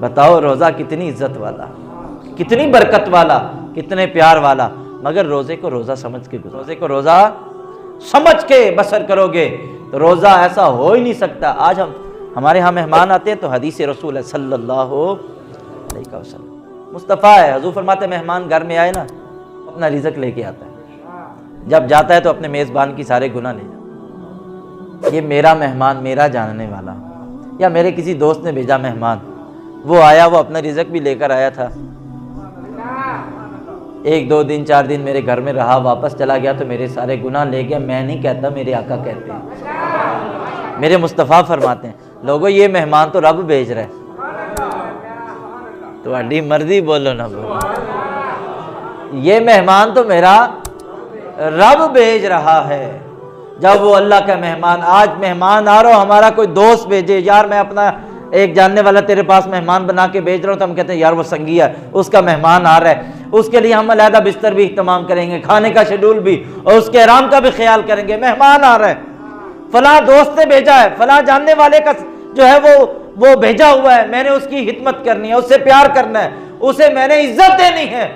بتاؤ روزہ کتنی عزت والا، کتنی برکت والا، کتنے پیار والا، مگر روزے کو روزہ سمجھ کے گزارو، روزے کو روزہ سمجھ کے بسر کرو گے تو روزہ ایسا ہو ہی نہیں سکتا۔ آج ہمارے ہاں مہمان آتے ہیں تو حدیث رسول ہے صلی اللہ علیہ وسلم، مصطفیٰ ہے، حضور فرماتے ہیں مہمان گھر میں آئے نا اپنا رزق لے کے آتا ہے، جب جاتا ہے تو اپنے میزبان کی سارے گناہ لے جاتا ہے۔ یہ میرا مہمان، میرا جاننے والا، یا میرے کسی دوست نے بھیجا مہمان، وہ آیا، وہ اپنا رزق بھی لے کر آیا تھا، ایک دو دن 4 دن میرے گھر میں رہا، واپس چلا گیا تو میرے سارے گناہ لے گیا۔ میں نہیں کہتا، میرے آقا کہتے ہیں، میرے مصطفیٰ فرماتے ہیں لوگو یہ مہمان تو رب بھیج رہا ہے، تہاڈی مرضی بولو نہ بولو، یہ مہمان تو میرا رب بھیج رہا ہے۔ جب وہ اللہ کا مہمان، آج مہمان آ رہا ہو، ہمارا کوئی دوست بھیجے، یار میں اپنا ایک جاننے والا تیرے پاس مہمان بنا کے بھیج رہا ہوں، تو ہم کہتے ہیں یار وہ سنگی ہے، اس کا مہمان آ رہا ہے، اس کے لیے ہم علیحدہ بستر بھی اہتمام کریں گے، کھانے کا شیڈول بھی، اور اس کے آرام کا بھی خیال کریں گے۔ مہمان آ رہا ہے، فلاں دوست نے بھیجا ہے، فلاں جاننے والے کا جو ہے وہ بھیجا ہوا ہے، میں نے اس کی خدمت کرنی ہے، اس سے پیار کرنا ہے، اسے میں نے عزت دینی ہے۔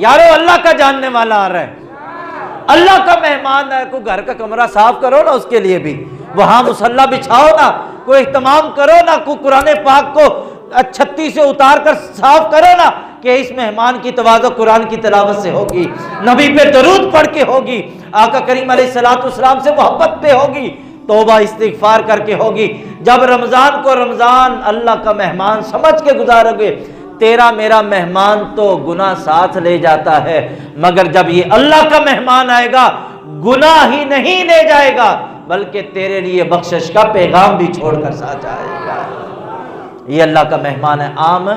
یارو اللہ کا جاننے والا آ رہا ہے، اللہ کا مہمان ہے، کوئی گھر کا کمرہ صاف کرو نا، اس کے لیے بھی وہاں مصلی بچھاؤ نا، کوئی اہتمام کرو نا، کوئی قرآن پاک کو چھتی سے اتار کر صاف کرو نا، کہ اس مہمان کی تواضع قرآن کی تلاوت سے ہوگی، نبی پہ درود پڑھ کے ہوگی، آقا کریم علیہ السلام سے محبت پہ ہوگی، توبہ استغفار کر کے ہوگی۔ جب رمضان کو رمضان اللہ کا مہمان سمجھ کے گزارو گے، تیرا میرا مہمان تو گناہ ساتھ لے جاتا ہے، مگر جب یہ اللہ کا مہمان آئے گا گناہ ہی نہیں لے جائے گا، بلکہ تیرے لیے بخشش کا پیغام بھی چھوڑ کر ساتھ آئے گا۔ یہ اللہ کا مہمان ہے، عام